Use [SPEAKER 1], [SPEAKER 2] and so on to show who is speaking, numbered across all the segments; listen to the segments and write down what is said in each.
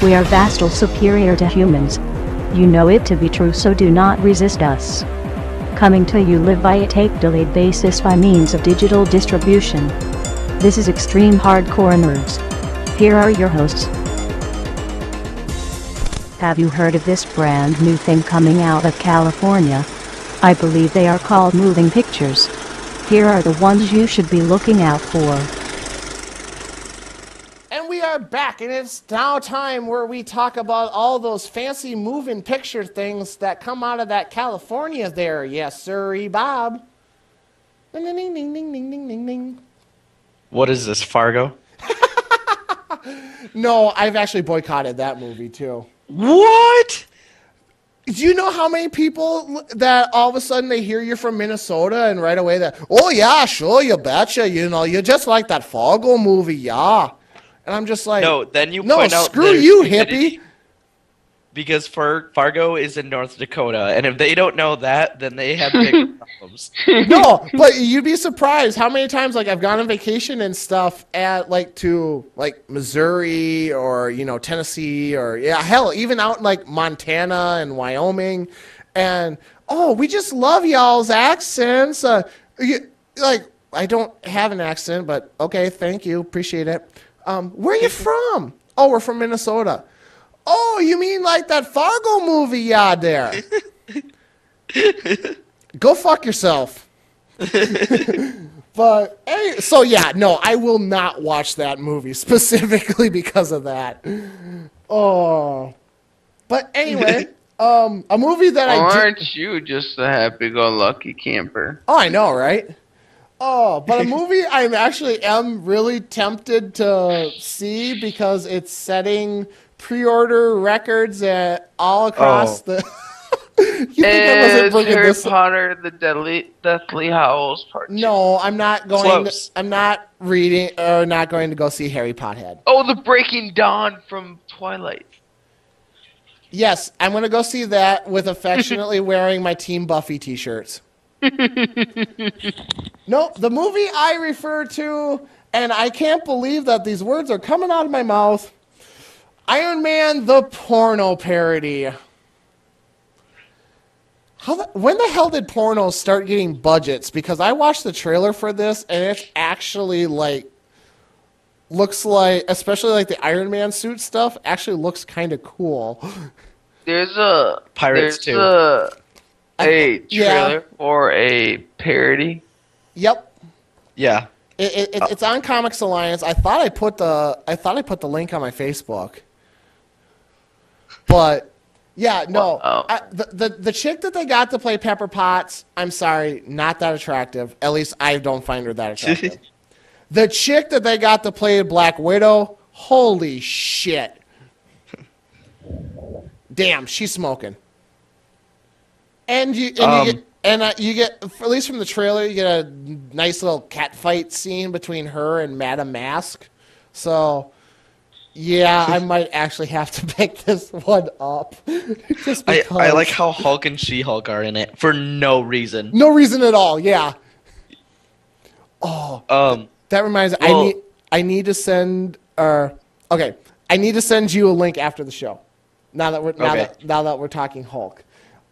[SPEAKER 1] We are vastly superior to humans. You know it to be true, so do not resist us. Coming to you live by a tape-delayed basis by means of digital distribution. This is Extreme Hardcore Nerds. Here are your hosts. Have you heard of this brand new thing coming out of California? I believe they are called moving pictures. Here are the ones you should be looking out for.
[SPEAKER 2] And we are back, and it's now time where we talk about all those fancy moving picture things that come out of that California there. Yes, sirree, Bob. Ding, ding, ding, ding, ding, ding, ding, ding.
[SPEAKER 3] What is this, Fargo?
[SPEAKER 2] No, I've actually boycotted that movie, too.
[SPEAKER 3] What?
[SPEAKER 2] Do you know how many people that all of a sudden they hear you're from Minnesota and right away that, oh, yeah, sure, you betcha, you know, you're just like that Fargo movie, yeah. And I'm just like,
[SPEAKER 3] No, then you
[SPEAKER 2] no,
[SPEAKER 3] point out
[SPEAKER 2] screw
[SPEAKER 3] their
[SPEAKER 2] you,
[SPEAKER 3] stupidity.
[SPEAKER 2] hippie.
[SPEAKER 3] Because Fargo is in North Dakota, and if they don't know that, then they have big problems.
[SPEAKER 2] No, but you'd be surprised how many times like I've gone on vacation and stuff at to Missouri or Tennessee or hell even out in like Montana and Wyoming, and we just love y'all's accents. I don't have an accent, but okay, thank you, appreciate it. Where are you from? Oh, we're from Minnesota. Oh, you mean like that Fargo movie? Yeah, there. Go fuck yourself. But hey, so yeah, no, I will not watch that movie specifically because of that. Oh, but anyway, a movie that
[SPEAKER 4] Aren't you just a happy-go-lucky camper?
[SPEAKER 2] Oh, I know, right? Oh, but a movie I am really tempted to see because it's setting pre-order records all across the. You think I wasn't bringing
[SPEAKER 4] Harry
[SPEAKER 2] this?
[SPEAKER 4] Potter, the Deathly Hallows Part 2.
[SPEAKER 2] No, I'm not going.
[SPEAKER 3] Close.
[SPEAKER 2] I'm not reading or not going to go see Harry Pothead.
[SPEAKER 4] Oh, the Breaking Dawn from Twilight.
[SPEAKER 2] Yes, I'm going to go see that with affectionately wearing my Team Buffy t-shirts. No, the movie I refer to, and I can't believe that these words are coming out of my mouth. Iron Man, the porno parody. When the hell did pornos start getting budgets? Because I watched the trailer for this, and it's actually looks like, especially like the Iron Man suit stuff, actually looks kind of cool.
[SPEAKER 4] There's a
[SPEAKER 3] Pirates 2.
[SPEAKER 4] a trailer for a parody.
[SPEAKER 2] Yep.
[SPEAKER 3] Yeah.
[SPEAKER 2] It's on Comics Alliance. I thought I put the link on my Facebook. But yeah, no. The chick that they got to play Pepper Potts, I'm sorry, not that attractive. At least I don't find her that attractive. The chick that they got to play Black Widow, holy shit. Damn, she's smoking. And you get, at least from the trailer, you get a nice little cat fight scene between her and Madame Mask. So, yeah, I might actually have to pick this one up. Just because.
[SPEAKER 3] I like how Hulk and She-Hulk are in it for no reason.
[SPEAKER 2] No reason at all, yeah. Oh, that reminds me, I need to send, okay, I need to send you a link after the show. Now that we're talking Hulk.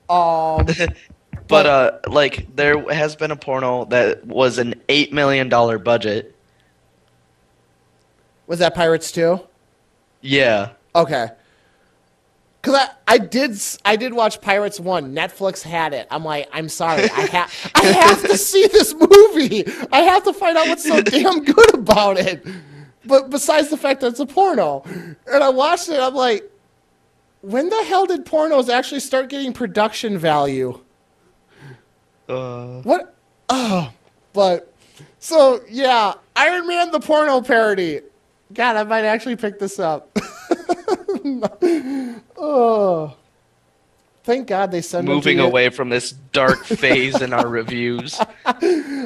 [SPEAKER 3] But there has been a porno that was an $8 million budget.
[SPEAKER 2] Was that Pirates 2?
[SPEAKER 3] Yeah.
[SPEAKER 2] Okay. Because I did watch Pirates 1. Netflix had it. I'm like, I'm sorry. I have to see this movie. I have to find out what's so damn good about it. But besides the fact that it's a porno. And I watched it, I'm like, when the hell did pornos actually start getting production value? What? Oh, but so yeah, Iron Man the porno parody. God, I might actually pick this up. Oh, thank God they send
[SPEAKER 3] Moving
[SPEAKER 2] them to
[SPEAKER 3] away from this dark phase in our reviews.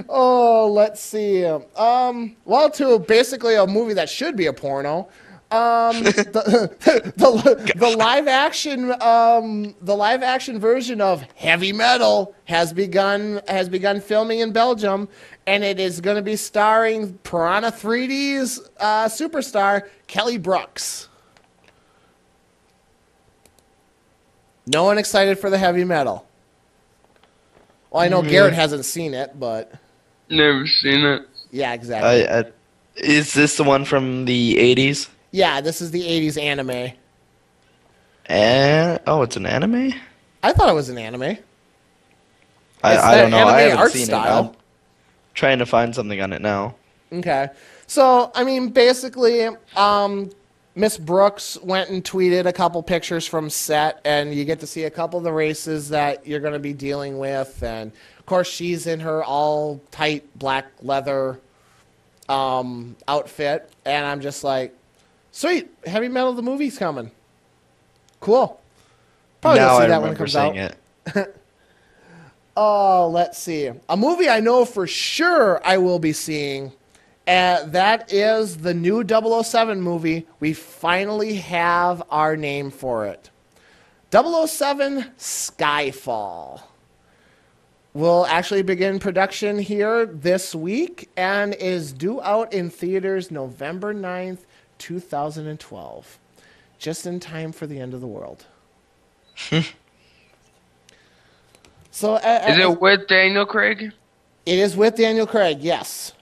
[SPEAKER 2] Oh, let's see. Well, to basically a movie that should be a porno. The live action version of Heavy Metal has begun filming in Belgium, and it is going to be starring Piranha 3D's superstar Kelly Brooks. No one excited for the heavy metal. Well, I know Garrett hasn't seen it, but
[SPEAKER 4] Never seen it.
[SPEAKER 2] yeah, exactly.
[SPEAKER 3] Is this the one from the 80s?
[SPEAKER 2] Yeah, this is the 80s anime.
[SPEAKER 3] Oh, it's an anime?
[SPEAKER 2] I thought it was an anime. It's
[SPEAKER 3] I
[SPEAKER 2] that
[SPEAKER 3] don't know. I
[SPEAKER 2] anime
[SPEAKER 3] haven't
[SPEAKER 2] art
[SPEAKER 3] seen
[SPEAKER 2] style.
[SPEAKER 3] it. I'm trying to find something on it now.
[SPEAKER 2] Okay. So, I mean, basically, Miss Brooks went and tweeted a couple pictures from set, and you get to see a couple of the races that you're going to be dealing with. And, of course, she's in her all tight black leather outfit. And I'm just like, sweet, Heavy Metal the movie's coming. Cool. Probably
[SPEAKER 3] now
[SPEAKER 2] gonna see
[SPEAKER 3] I
[SPEAKER 2] that when it
[SPEAKER 3] remember
[SPEAKER 2] comes
[SPEAKER 3] seeing
[SPEAKER 2] out.
[SPEAKER 3] it.
[SPEAKER 2] Oh, let's see. A movie I know for sure I will be seeing. That is the new 007 movie. We finally have our name for it. 007 Skyfall will actually begin production here this week and is due out in theaters November 9th, 2012. Just in time for the end of the world. So,
[SPEAKER 4] Is it with Daniel Craig?
[SPEAKER 2] it is with Daniel Craig, yes.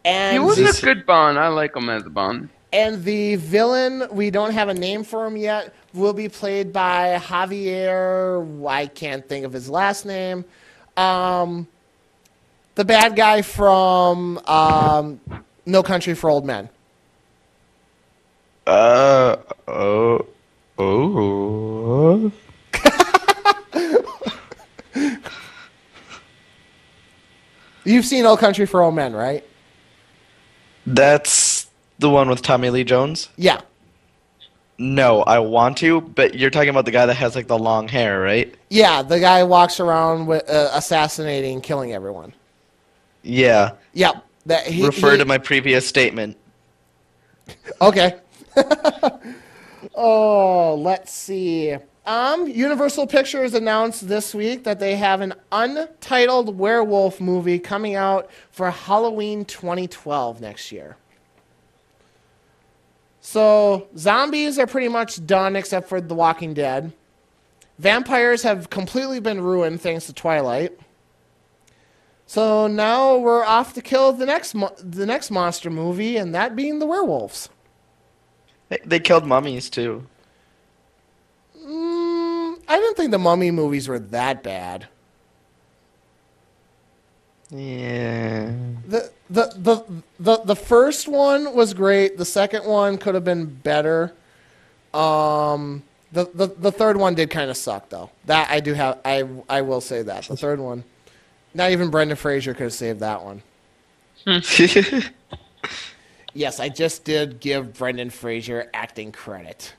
[SPEAKER 2] And
[SPEAKER 4] He was
[SPEAKER 3] this-
[SPEAKER 4] a good Bond. I like him as a Bond.
[SPEAKER 2] And the villain, we don't have a name for him yet, will be played by Javier, I can't think of his last name. The bad guy from No Country for Old Men.
[SPEAKER 3] Oh.
[SPEAKER 2] You've seen No Country for Old Men, right?
[SPEAKER 3] That's the one with Tommy Lee Jones?
[SPEAKER 2] Yeah.
[SPEAKER 3] No, I want to, but you're talking about the guy that has like the long hair, right?
[SPEAKER 2] Yeah, the guy walks around with, assassinating and killing everyone.
[SPEAKER 3] Yeah.
[SPEAKER 2] Yep.
[SPEAKER 3] Refer to my previous statement.
[SPEAKER 2] Okay. Oh, let's see. Universal Pictures announced this week that they have an untitled werewolf movie coming out for Halloween 2012 next year. So, zombies are pretty much done except for The Walking Dead. Vampires have completely been ruined thanks to Twilight. So now we're off to kill the next monster movie, and that being the werewolves.
[SPEAKER 3] They killed mummies too.
[SPEAKER 2] I didn't think the Mummy movies were that bad.
[SPEAKER 3] Yeah.
[SPEAKER 2] The first one was great. The second one could have been better. The third one did kind of suck though. That I do have. I will say that the third one. Not even Brendan Fraser could have saved that one. Yes, I just did give Brendan Fraser acting credit.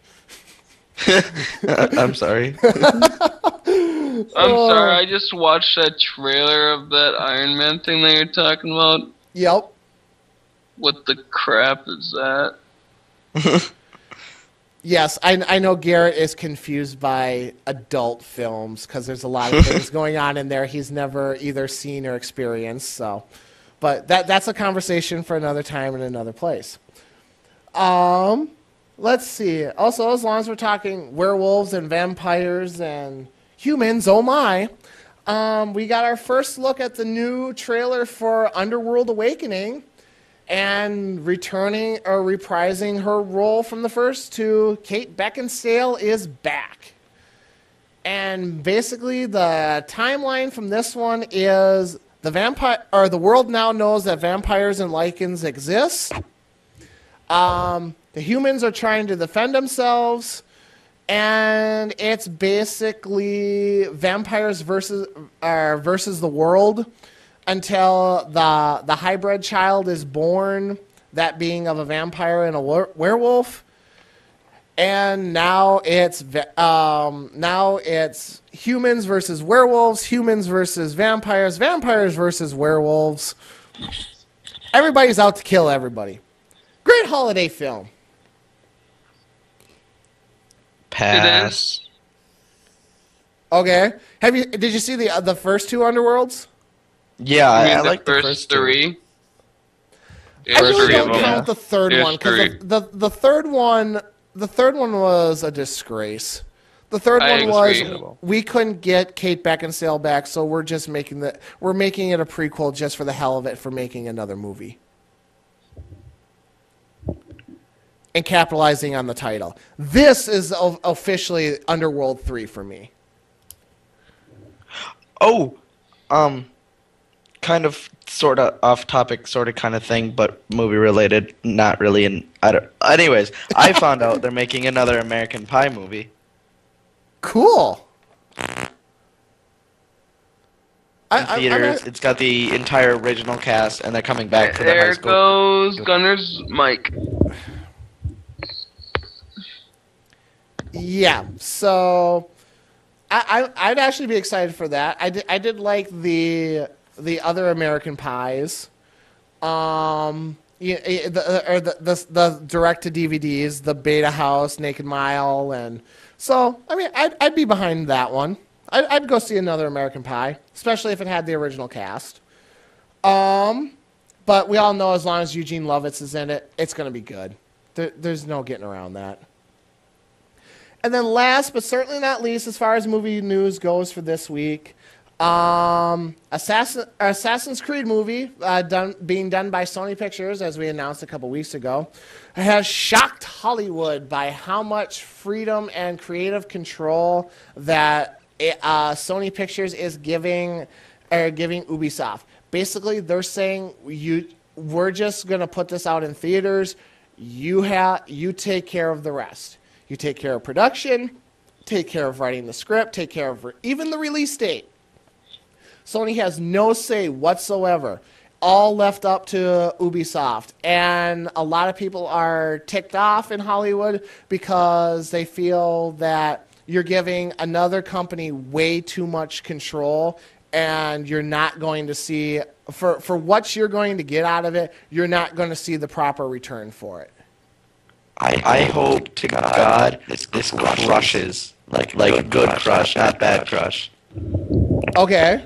[SPEAKER 3] I'm sorry.
[SPEAKER 4] I'm sorry, I just watched that trailer of that Iron Man thing that you're talking about.
[SPEAKER 2] Yep.
[SPEAKER 4] What the crap is that?
[SPEAKER 2] Yes, I know Garrett is confused by adult films because there's a lot of things going on in there he's never either seen or experienced. So, but that's a conversation for another time and another place. Let's see. Also, as long as we're talking werewolves and vampires and humans, oh my, we got our first look at the new trailer for Underworld Awakening. And returning or reprising her role from the first two, Kate Beckinsale is back. And basically, the timeline from this one is the world now knows that vampires and lycans exist. The humans are trying to defend themselves, and it's basically vampires versus the world. Until the hybrid child is born, that being of a vampire and a werewolf, and now it's humans versus werewolves, humans versus vampires, vampires versus werewolves. Everybody's out to kill everybody. Great holiday film.
[SPEAKER 3] Pass.
[SPEAKER 2] Okay, did you see the first two Underworlds?
[SPEAKER 3] Yeah,
[SPEAKER 4] You mean
[SPEAKER 3] I
[SPEAKER 4] the
[SPEAKER 3] like the first two.
[SPEAKER 4] three?
[SPEAKER 2] I really
[SPEAKER 4] three of
[SPEAKER 2] don't
[SPEAKER 4] them.
[SPEAKER 2] count the third
[SPEAKER 4] There's
[SPEAKER 2] one because
[SPEAKER 4] three.
[SPEAKER 2] the third one was a disgrace. The third
[SPEAKER 4] I
[SPEAKER 2] one was
[SPEAKER 4] agree.
[SPEAKER 2] we couldn't get Kate Beckinsale back, so we're just making it a prequel just for the hell of it for making another movie. And capitalizing on the title. This is officially Underworld 3 for me.
[SPEAKER 3] Oh, kind of, sort of off topic, sort of kind of thing, but movie related, not really. And anyways, I found out they're making another American Pie movie.
[SPEAKER 2] Cool.
[SPEAKER 3] In theaters. It's got the entire original cast, and they're coming back for the high
[SPEAKER 4] There
[SPEAKER 3] school.
[SPEAKER 4] goes Gunner's mic.
[SPEAKER 2] Yeah, so I'd actually be excited for that. I did like the other American Pies, the direct to DVDs, the Beta House, Naked Mile, and so I mean I'd be behind that one. I'd go see another American Pie, especially if it had the original cast. But we all know as long as Eugene Lovitz is in it, it's going to be good. There's no getting around that. And then last but certainly not least, as far as movie news goes for this week, Assassin's Creed movie being done by Sony Pictures, as we announced a couple weeks ago, has shocked Hollywood by how much freedom and creative control that Sony Pictures is giving Ubisoft. Basically, they're saying we're just going to put this out in theaters. You take care of the rest. You take care of production, take care of writing the script, take care of even the release date. Sony has no say whatsoever. All left up to Ubisoft. And a lot of people are ticked off in Hollywood because they feel that you're giving another company way too much control, and you're not going to see, for what you're going to get out of it, you're not going to see the proper return for it.
[SPEAKER 3] I hope to God this crushes. Like a good crush, not bad crush.
[SPEAKER 2] Okay.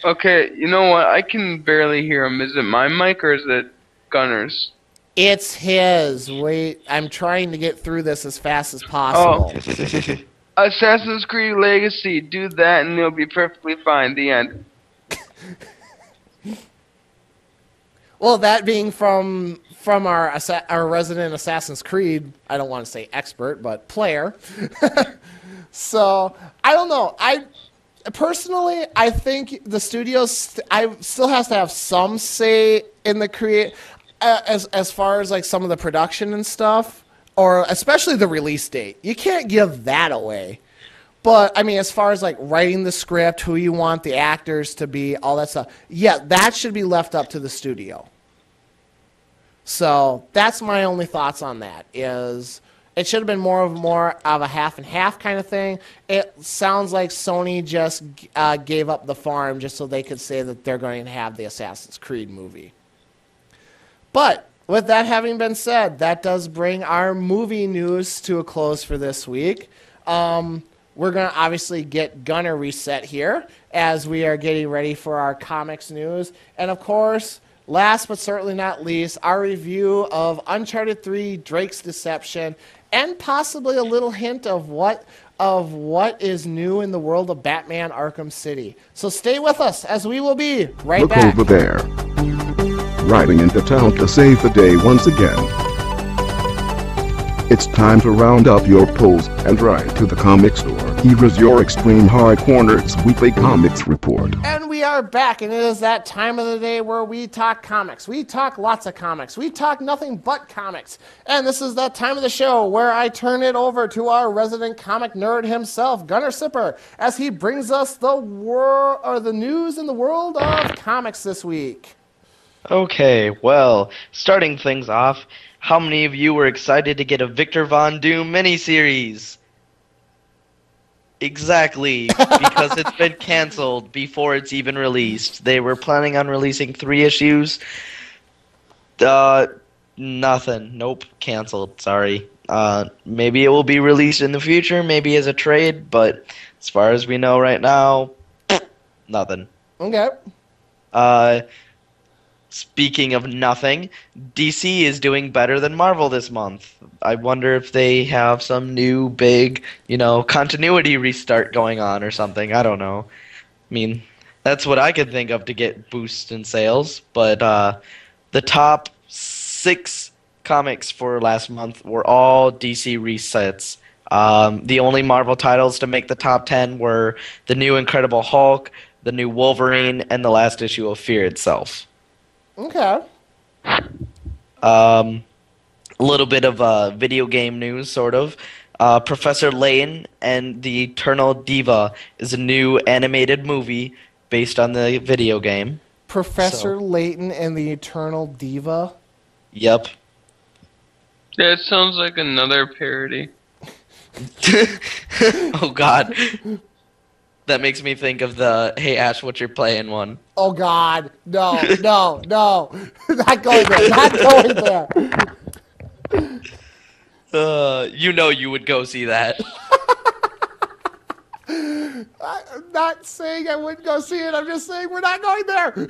[SPEAKER 4] Okay, you know what? I can barely hear him. Is it my mic or is it Gunner's?
[SPEAKER 2] It's his. Wait, I'm trying to get through this as fast as possible.
[SPEAKER 4] Assassin's Creed Legacy. Do that and it'll be perfectly fine. The end.
[SPEAKER 2] Well, that being from our resident Assassin's Creed, I don't want to say expert, but player. So, I don't know. Personally, I think the studio still has to have some say in the as far as like some of the production and stuff, or especially the release date. You can't give that away. But I mean, as far as like writing the script, who you want the actors to be, all that stuff, yeah, that should be left up to the studio. So that's my only thoughts on that. Is it should have been more of a half and half kind of thing. It sounds like Sony just gave up the farm just so they could say that they're going to have the Assassin's Creed movie. But with that having been said, that does bring our movie news to a close for this week. We're going to obviously get Gunner reset here as we are getting ready for our comics news. And of course, last but certainly not least, our review of Uncharted 3: Drake's Deception, and possibly a little hint of what is new in the world of Batman Arkham City. So stay with us as we will be right back.
[SPEAKER 5] Look over there. Riding into town to save the day once again. It's time to round up your pulls and ride to the comic store. Here is your Extreme Hard Corners weekly comics report.
[SPEAKER 2] And we are back, and it is that time of the day where we talk comics. We talk lots of comics. We talk nothing but comics. And this is that time of the show where I turn it over to our resident comic nerd himself, Gunner Sipper, as he brings us the news in the world of comics this week.
[SPEAKER 3] Okay, well, starting things off, how many of you were excited to get a Victor Von Doom miniseries? Exactly, because it's been canceled before it's even released. They were planning on releasing 3 issues. Nothing. Nope, canceled. Sorry. Maybe it will be released in the future, maybe as a trade, but as far as we know right now, nothing.
[SPEAKER 2] Okay.
[SPEAKER 3] speaking of nothing, DC is doing better than Marvel this month. I wonder if they have some new big, continuity restart going on or something. I don't know. I mean, that's what I could think of to get boost in sales. But the top 6 comics for last month were all DC resets. The only Marvel titles to make the top 10 were the new Incredible Hulk, the new Wolverine, and the last issue of Fear itself.
[SPEAKER 2] Okay.
[SPEAKER 3] A little bit of video game news, sort of. Professor Layton and the Eternal Diva is a new animated movie based on the video game.
[SPEAKER 2] Professor Layton and the Eternal Diva?
[SPEAKER 3] Yep.
[SPEAKER 4] That sounds like another parody.
[SPEAKER 3] Oh, God. That makes me think of the Hey Ash, what you're playing one.
[SPEAKER 2] Oh, God. No. Not going there. Not going there.
[SPEAKER 3] You would go see that.
[SPEAKER 2] I'm not saying I wouldn't go see it. I'm just saying we're not going there.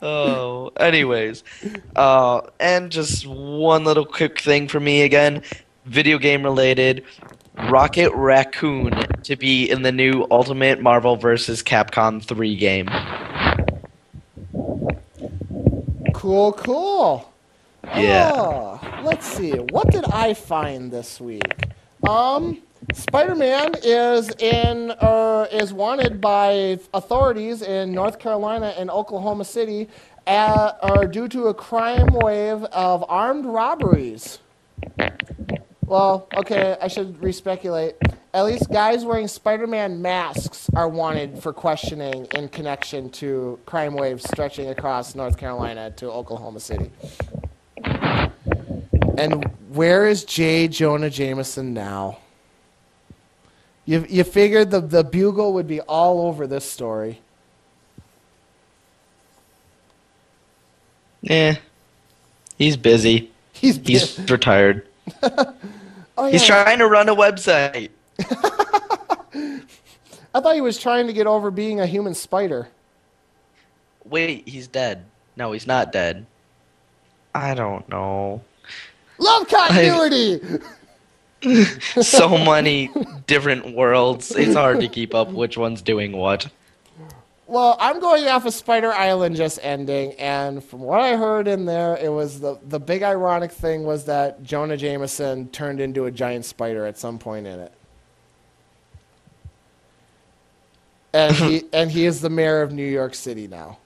[SPEAKER 3] Oh, anyways. And just one little quick thing for me again. Video game related. Rocket Raccoon to be in the new Ultimate Marvel vs. Capcom 3 game.
[SPEAKER 2] Cool.
[SPEAKER 3] Yeah.
[SPEAKER 2] Oh, let's see. What did I find this week? Spider-Man is wanted by authorities in North Carolina and Oklahoma City due to a crime wave of armed robberies. Well, okay, I should re-speculate. At least guys wearing Spider-Man masks are wanted for questioning in connection to crime waves stretching across North Carolina to Oklahoma City. And where is J. Jonah Jameson now? You figured the Bugle would be all over this story.
[SPEAKER 3] He's busy. He's retired.
[SPEAKER 2] Oh, yeah.
[SPEAKER 3] He's trying to run a website.
[SPEAKER 2] I thought he was trying to get over being a human spider.
[SPEAKER 3] Wait, he's dead. No, he's not dead. I don't know.
[SPEAKER 2] Love continuity!
[SPEAKER 3] So many different worlds. It's hard to keep up which one's doing what.
[SPEAKER 2] Well, I'm going off of Spider Island just ending, and from what I heard in there, it was the big ironic thing was that Jonah Jameson turned into a giant spider at some point in it. And he is the mayor of New York City now.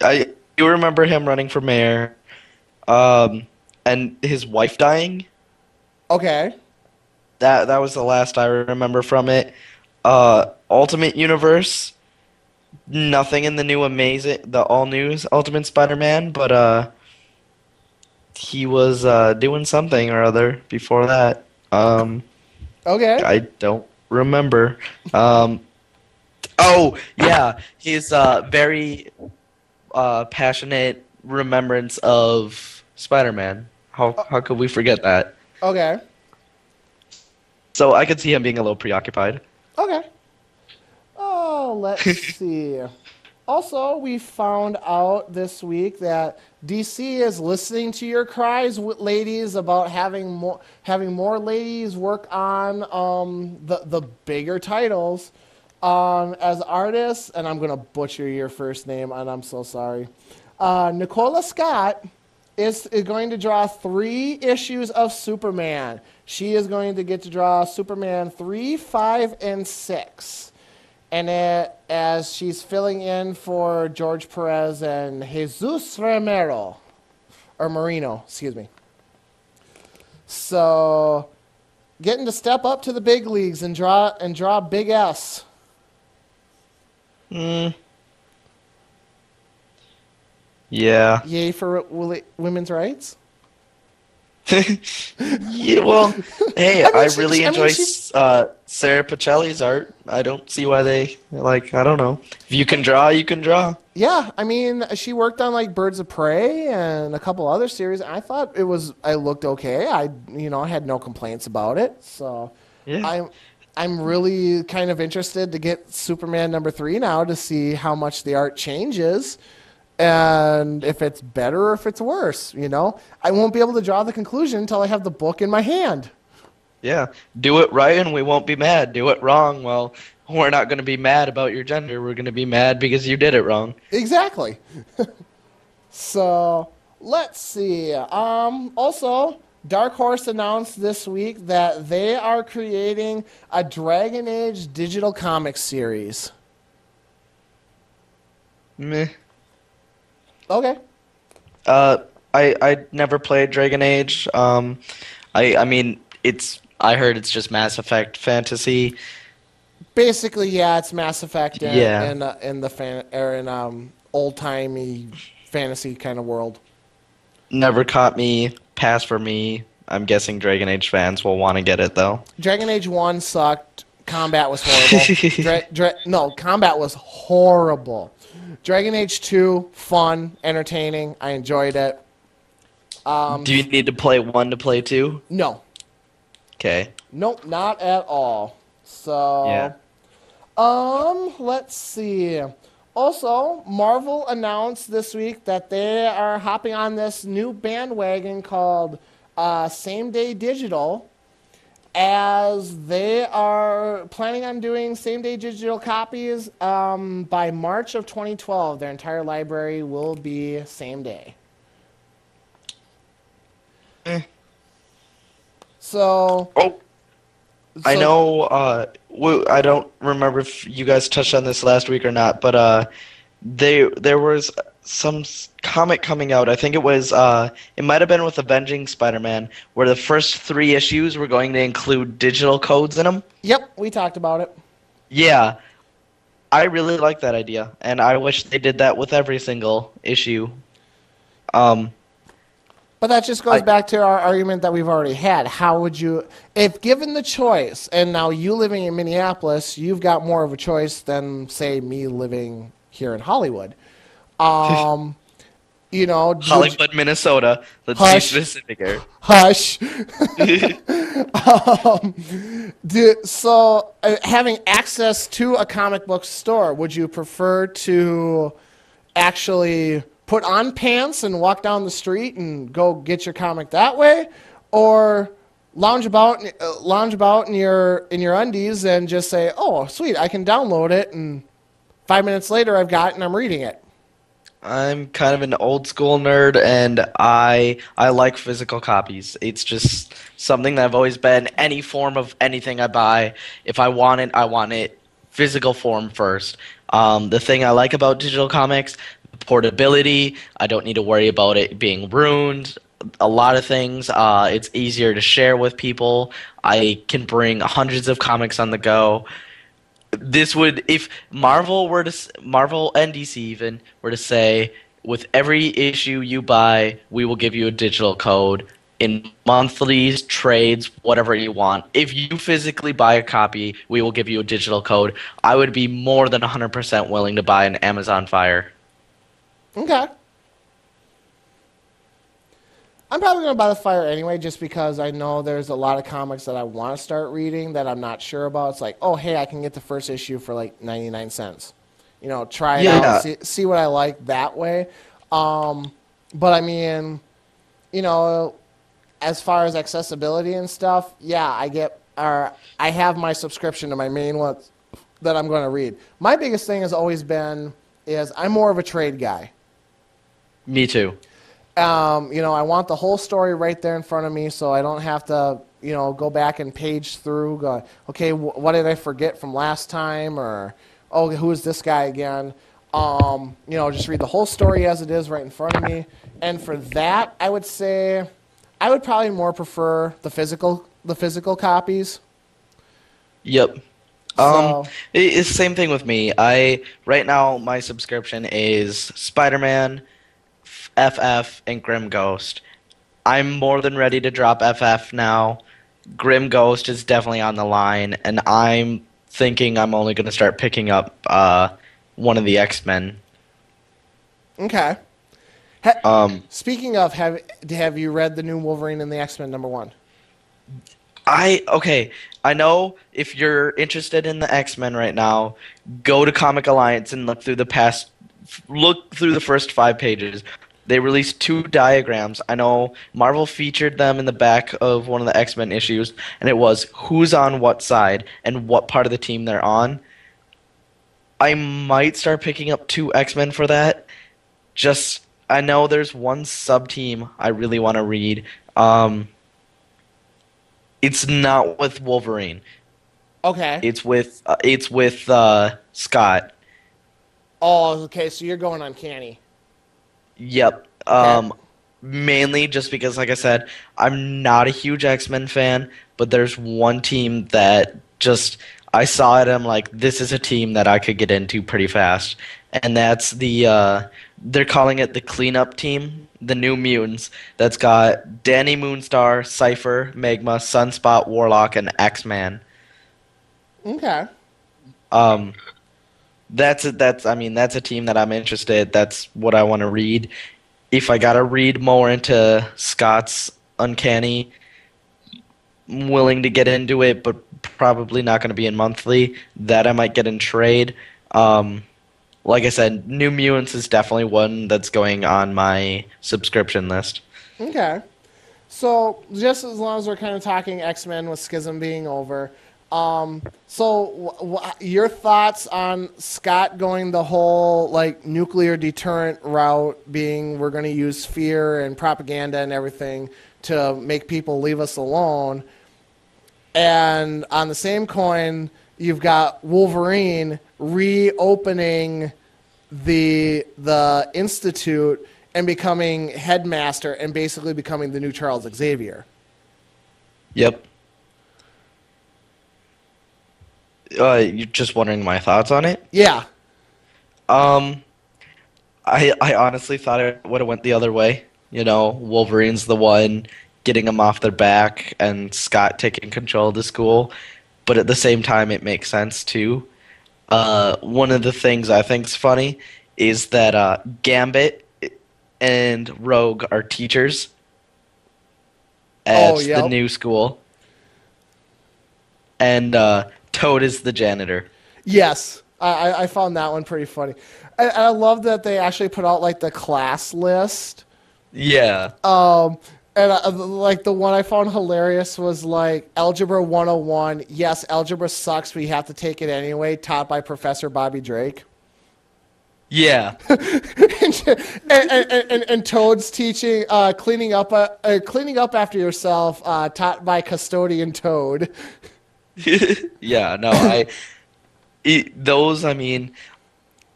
[SPEAKER 3] I do remember him running for mayor, and his wife dying.
[SPEAKER 2] Okay.
[SPEAKER 3] That was the last I remember from it. Ultimate Universe, nothing in the new the all new Ultimate Spider-Man, but he was doing something or other before that.
[SPEAKER 2] Okay.
[SPEAKER 3] I don't remember. Oh yeah, his very passionate remembrance of Spider-Man. How could we forget that?
[SPEAKER 2] Okay.
[SPEAKER 3] So I could see him being a little preoccupied.
[SPEAKER 2] Okay. Oh, let's see. Also, we found out this week that DC is listening to your cries, ladies, about having more ladies work on the bigger titles as artists. And I'm gonna butcher your first name, and I'm so sorry. Nicola Scott is going to draw 3 issues of Superman. She is going to get to draw Superman 3, 5, and 6. And as she's filling in for George Perez and Jesus Romero, or Marino, excuse me. So, getting to step up to the big leagues and draw Big S.
[SPEAKER 3] Yeah.
[SPEAKER 2] Yay for women's rights.
[SPEAKER 3] Yeah, well, hey, I really enjoy Sarah Pacelli's art. I don't see why they I don't know. If you can draw, you can draw.
[SPEAKER 2] Yeah, I mean, she worked on like Birds of Prey and a couple other series. I thought I looked okay. I had no complaints about it. So
[SPEAKER 3] Yeah.
[SPEAKER 2] I'm really kind of interested to get Superman #3 now to see how much the art changes and if it's better or if it's worse. I won't be able to draw the conclusion until I have the book in my hand.
[SPEAKER 3] Yeah. Do it right and we won't be mad. Do it wrong, well, we're not going to be mad about your gender. We're going to be mad because you did it wrong.
[SPEAKER 2] Exactly. So, let's see. Also, Dark Horse announced this week that they are creating a Dragon Age digital comic series.
[SPEAKER 3] Meh.
[SPEAKER 2] Okay.
[SPEAKER 3] I never played Dragon Age. I mean, I heard it's just Mass Effect fantasy.
[SPEAKER 2] Basically, yeah, it's Mass Effect
[SPEAKER 3] Yeah.
[SPEAKER 2] in the old timey fantasy kind of world.
[SPEAKER 3] Never caught me. Pass for me. I'm guessing Dragon Age fans will want to get it though.
[SPEAKER 2] Dragon Age 1 sucked. Combat was horrible. No, combat was horrible. Dragon Age 2, fun, entertaining. I enjoyed it.
[SPEAKER 3] Do you need to play 1 to play 2?
[SPEAKER 2] No.
[SPEAKER 3] Okay.
[SPEAKER 2] Nope, not at all. So,
[SPEAKER 3] Yeah.
[SPEAKER 2] Let's see. Also, Marvel announced this week that they are hopping on this new bandwagon called Same Day Digital, as they are planning on doing same-day digital copies by March of 2012. Their entire library will be same day. So,
[SPEAKER 3] I know. I don't remember if you guys touched on this last week or not, but there was some comic coming out. I think it was. It might have been with Avenging Spider-Man, where the first 3 issues were going to include digital codes in them.
[SPEAKER 2] Yep, we talked about it.
[SPEAKER 3] Yeah, I really like that idea, and I wish they did that with every single issue.
[SPEAKER 2] But that just goes back to our argument that we've already had. How would you, if given the choice, and now you living in Minneapolis, you've got more of a choice than, say, me living here in Hollywood. Hollywood,
[SPEAKER 3] Minnesota. Let's be
[SPEAKER 2] Hush.
[SPEAKER 3] specific here.
[SPEAKER 2] Hush. So, having access to a comic book store, would you prefer to actually put on pants and walk down the street and go get your comic that way, or lounge about in your undies and just say, "Oh, sweet, I can download it," and 5 minutes later I've got it and I'm reading it?
[SPEAKER 3] I'm kind of an old school nerd, and I like physical copies. It's just something that I've always been. Any form of anything I buy, if I want it, I want it physical form first. The thing I like about digital comics, portability. I don't need to worry about it being ruined. A lot of things. It's easier to share with people. I can bring hundreds of comics on the go. This would, if Marvel and DC even were to say, with every issue you buy, we will give you a digital code in monthlies, trades, whatever you want. If you physically buy a copy, we will give you a digital code. I would be more than 100% willing to buy an Amazon Fire.
[SPEAKER 2] Okay. I'm probably going to buy the Fire anyway, just because I know there's a lot of comics that I want to start reading that I'm not sure about. It's like, oh, hey, I can get the first issue for like 99 cents. Try it out, see what I like that way. But I mean, as far as accessibility and stuff, yeah, I have my subscription to my main ones that I'm going to read. My biggest thing has always been is I'm more of a trade guy.
[SPEAKER 3] Me too.
[SPEAKER 2] I want the whole story right there in front of me, so I don't have to, go back and page through, go, okay, what did I forget from last time, or, oh, who is this guy again? Just read the whole story as it is right in front of me. And for that, I would say I would probably more prefer the physical copies.
[SPEAKER 3] Yep.
[SPEAKER 2] So,
[SPEAKER 3] It's the same thing with me. Right now my subscription is Spider-Man, FF, and Grim Ghost. I'm more than ready to drop FF now. Grim Ghost is definitely on the line, and I'm thinking I'm only going to start picking up one of the X-Men.
[SPEAKER 2] okay. Speaking of, have you read the new Wolverine and the X-Men #1?
[SPEAKER 3] I know if you're interested in the X-Men right now, go to Comic Alliance and look through the first 5 pages. They released 2 diagrams. I know Marvel featured them in the back of one of the X-Men issues, and it was who's on what side and what part of the team they're on. I might start picking up 2 X-Men for that. Just I know there's one sub team I really want to read. It's not with Wolverine.
[SPEAKER 2] Okay.
[SPEAKER 3] It's with Scott.
[SPEAKER 2] Oh, okay. So you're going Uncanny.
[SPEAKER 3] Yep.
[SPEAKER 2] Okay.
[SPEAKER 3] Mainly just because, like I said, I'm not a huge X-Men fan, but there's one team that just I saw it. I'm like, this is a team that I could get into pretty fast, and that's they're calling it the cleanup team, the New Mutants. That's got Danny Moonstar, Cypher, Magma, Sunspot, Warlock, and X-Man.
[SPEAKER 2] Okay.
[SPEAKER 3] Um, that's a team that I'm interested. That's what I want to read. If I gotta read more into Scott's Uncanny, I'm willing to get into it, but probably not going to be in monthly. That I might get in trade. Like I said, New Mutants is definitely one that's going on my subscription list.
[SPEAKER 2] Okay. So just as long as we're kind of talking X-Men with Schism being over, your thoughts on Scott going the whole like nuclear deterrent route, being we're going to use fear and propaganda and everything to make people leave us alone, and on the same coin, you've got Wolverine reopening the institute and becoming headmaster and basically becoming the new Charles Xavier.
[SPEAKER 3] Yep. You're just wondering my thoughts on it?
[SPEAKER 2] Yeah.
[SPEAKER 3] I honestly thought it would have went the other way. You know, Wolverine's the one getting them off their back, and Scott taking control of the school. But at the same time, it makes sense too. One of the things I think's funny is that Gambit and Rogue are teachers at the new school, and Toad is the janitor.
[SPEAKER 2] Yes, I found that one pretty funny. I love that they actually put out like the class list.
[SPEAKER 3] Yeah.
[SPEAKER 2] And like the one I found hilarious was like Algebra 101. Yes, algebra sucks, but you have to take it anyway. Taught by Professor Bobby Drake.
[SPEAKER 3] Yeah.
[SPEAKER 2] and Toad's teaching cleaning up after yourself. Taught by Custodian Toad.
[SPEAKER 3] Yeah. No. I mean,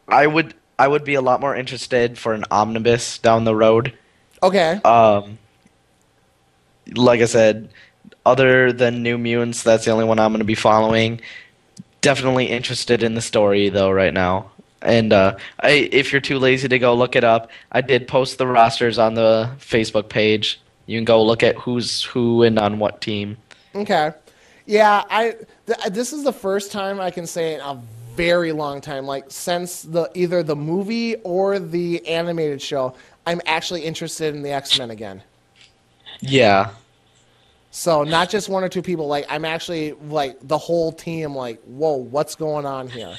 [SPEAKER 3] I would be a lot more interested for an omnibus down the road.
[SPEAKER 2] Okay.
[SPEAKER 3] Like I said, other than New Mutants, that's the only one I'm going to be following. Definitely interested in the story, though, right now. And if you're too lazy to go look it up, I did post the rosters on the Facebook page. You can go look at who's who and on what team.
[SPEAKER 2] Okay. Yeah, this is the first time I can say in a very long time, like since either the movie or the animated show, I'm actually interested in the X-Men again.
[SPEAKER 3] Yeah.
[SPEAKER 2] So not just one or two people, like I'm actually like the whole team, like, whoa, what's going on here?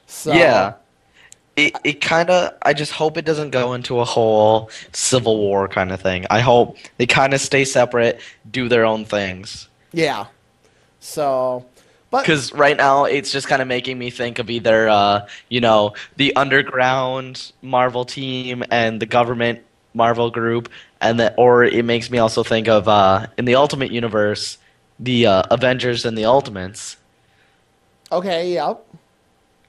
[SPEAKER 2] So
[SPEAKER 3] yeah. It kind of, I just hope it doesn't go into a whole Civil War kind of thing. I hope they kind of stay separate, do their own things.
[SPEAKER 2] Yeah. So, but
[SPEAKER 3] because right now it's just kind of making me think of either, the underground Marvel team and the government Marvel group, or it makes me also think of in the Ultimate Universe, the Avengers and the Ultimates.
[SPEAKER 2] Okay, yep.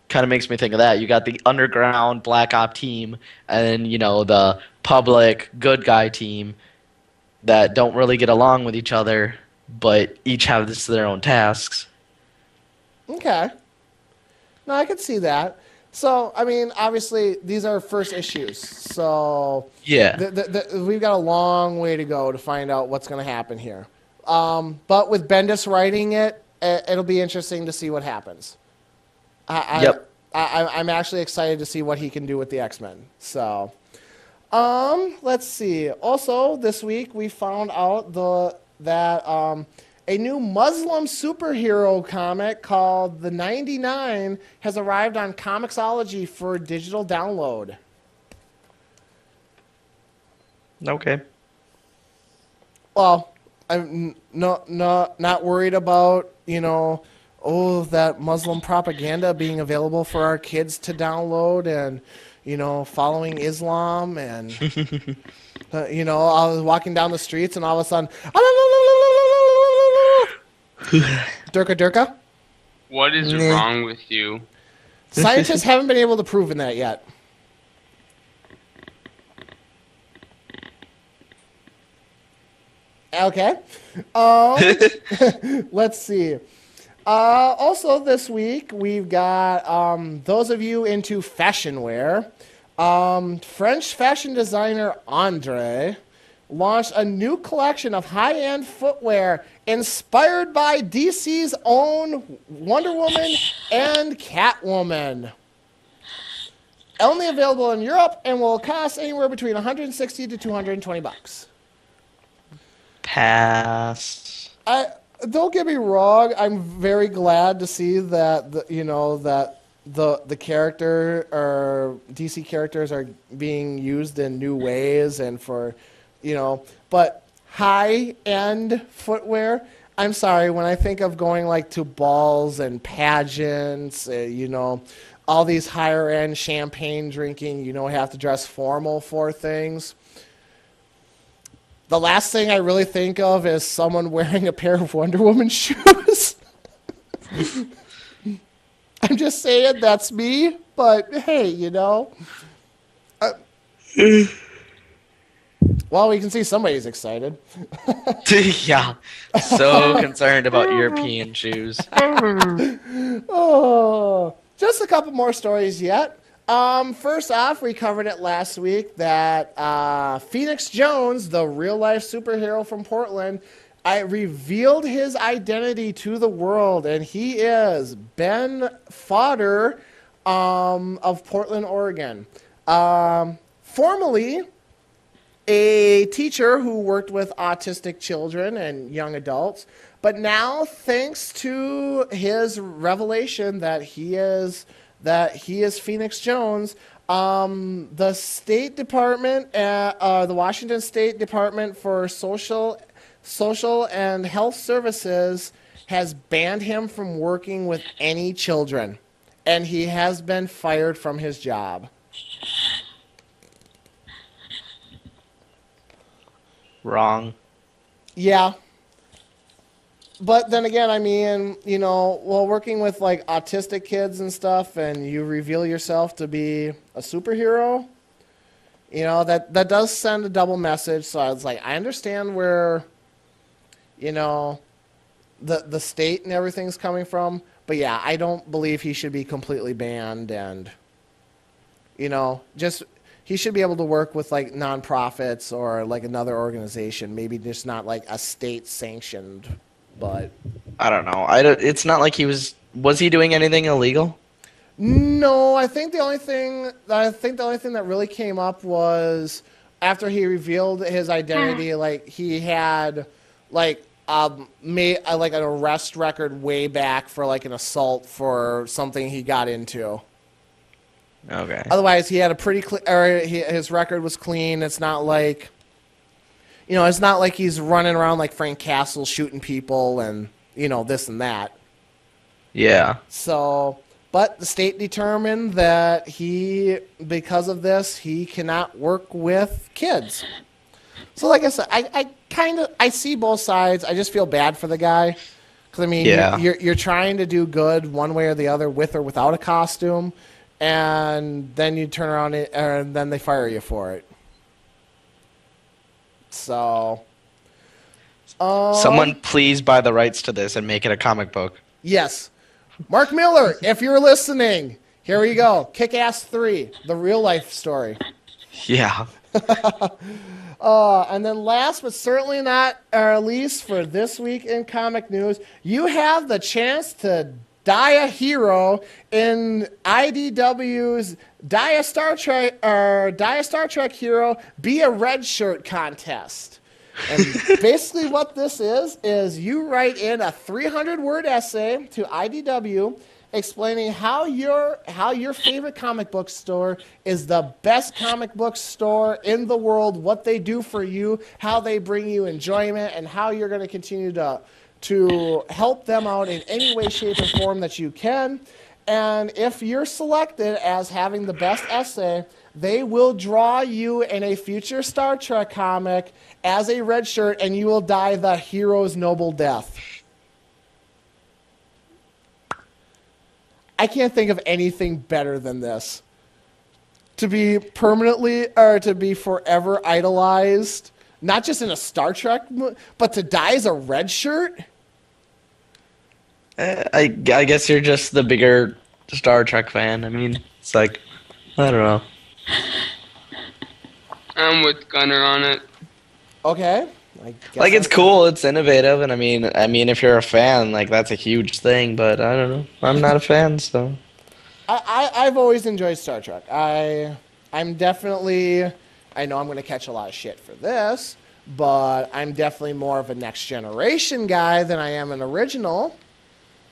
[SPEAKER 3] Kind of makes me think of that. You got the underground Black Op team, and the public good guy team that don't really get along with each other, but each have their own tasks.
[SPEAKER 2] Okay. No, I could see that. So, I mean, obviously, these are first issues. So,
[SPEAKER 3] yeah,
[SPEAKER 2] we've got a long way to go to find out what's going to happen here. But with Bendis writing it, it'll be interesting to see what happens.
[SPEAKER 3] Yep.
[SPEAKER 2] I'm actually excited to see what he can do with the X-Men. So, let's see. Also, this week we found out that A new Muslim superhero comic called The 99 has arrived on Comixology for digital download.
[SPEAKER 3] Okay.
[SPEAKER 2] Well, I'm not worried about, that Muslim propaganda being available for our kids to download and, following Islam and, I was walking down the streets and all of a sudden, Durka Durka.
[SPEAKER 4] What is wrong with you?
[SPEAKER 2] Scientists haven't been able to prove that yet. Okay. Let's see. Also this week, we've got those of you into fashion wear. French fashion designer Andre launched a new collection of high-end footwear inspired by DC's own Wonder Woman and Catwoman. Only available in Europe and will cost anywhere between $160 to $220.
[SPEAKER 3] Pass.
[SPEAKER 2] Don't get me wrong. I'm very glad to see that the character or DC characters are being used in new ways and for, but high end footwear. I'm sorry, when I think of going like to balls and pageants, all these higher end champagne drinking, have to dress formal for things. The last thing I really think of is someone wearing a pair of Wonder Woman shoes. I'm just saying that's me, but hey, well, we can see somebody's excited.
[SPEAKER 3] Yeah. So concerned about European shoes.
[SPEAKER 2] Oh, just a couple more stories yet. First off, we covered it last week that Phoenix Jones, the real-life superhero from Portland, revealed his identity to the world, and he is Ben Fodder of Portland, Oregon. Formerly a teacher who worked with autistic children and young adults, but now, thanks to his revelation that he is Phoenix Jones, the State Department, the Washington State Department for Social and Health Services has banned him from working with any children, and he has been fired from his job.
[SPEAKER 3] Wrong.
[SPEAKER 2] Yeah. But then again, I mean, working with like autistic kids and stuff, and you reveal yourself to be a superhero, that does send a double message. So I was like, I understand where, the state and everything's coming from. But yeah, I don't believe he should be completely banned, and, he should be able to work with like nonprofits or like another organization, maybe just not like a state sanctioned. But
[SPEAKER 3] I don't know. It's not like he was he doing anything illegal?
[SPEAKER 2] No, I think the only thing that really came up was after he revealed his identity, like he had like made like an arrest record way back for like an assault for something he got into.
[SPEAKER 3] Okay.
[SPEAKER 2] Otherwise, he had a pretty his record was clean. It's not like it's not like he's running around like Frank Castle shooting people and, this and that. Yeah. So, but the state determined that because of this, he cannot work with kids. So like I said, I see both sides. I just feel bad for the guy. Because, I mean, you're trying to do good one way or the other with or without a costume. And then you turn around and then they fire you for it. So,
[SPEAKER 3] someone please buy the rights to this and make it a comic book.
[SPEAKER 2] Yes. Mark Miller, if you're listening, here we go. Kick-Ass 3, the real life story.
[SPEAKER 3] Yeah.
[SPEAKER 2] And then last but certainly not least for this week in comic news, you have the chance to die a hero in IDW's Die a Star Trek Hero Be a Red Shirt contest. And basically what this is you write in a 300-word essay to IDW explaining how your favorite comic book store is the best comic book store in the world, what they do for you, how they bring you enjoyment, and how you're going to continue to help them out in any way, shape, or form that you can. And if you're selected as having the best essay, they will draw you in a future Star Trek comic as a red shirt, and you will die the hero's noble death. I can't think of anything better than this. To be permanently, or to be forever idolized, not just in a Star Trek, but to die as a red shirt?
[SPEAKER 3] I guess you're just the bigger Star Trek fan. I mean, it's like, I don't know.
[SPEAKER 4] I'm with Gunner on it.
[SPEAKER 2] Okay.
[SPEAKER 3] Like, it's cool, it's innovative, and I mean, if you're a fan, like, that's a huge thing, but I don't know. I'm not a fan, so.
[SPEAKER 2] I've always enjoyed Star Trek. I'm definitely, I know I'm going to catch a lot of shit for this, but I'm definitely more of a Next Generation guy than I am an original.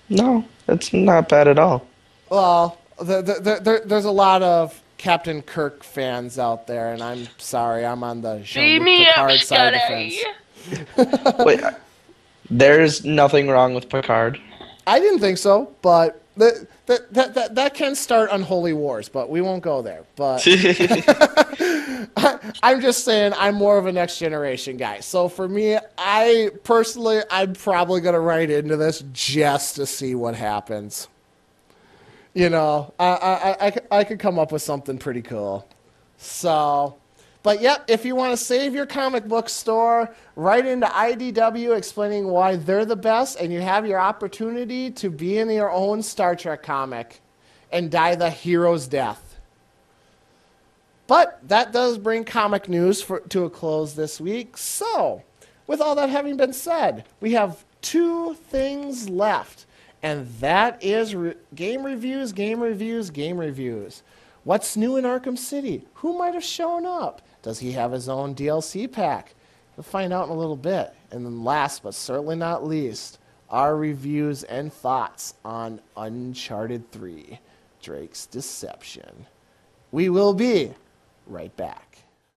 [SPEAKER 3] No, it's not bad at all.
[SPEAKER 2] Well, there's a lot of Captain Kirk fans out there, and I'm sorry, I'm on the Jean-Luc Picard side of the fence.
[SPEAKER 3] Wait, there's nothing wrong with Picard.
[SPEAKER 2] I didn't think so, but that can start unholy wars, but we won't go there. But I'm just saying I'm more of a Next Generation guy. So for me, I'm probably going to write into this just to see what happens. You know, I could come up with something pretty cool. So, but yep, if you want to save your comic book store, write into IDW explaining why they're the best, and you have your opportunity to be in your own Star Trek comic and die the hero's death. But that does bring comic news to a close this week. So, with all that having been said, we have 2 things left. And that is game reviews. What's new in Arkham City? Who might have shown up? Does he have his own DLC pack? We'll find out in a little bit. And then last but certainly not least, our reviews and thoughts on Uncharted 3, Drake's Deception. We will be right back.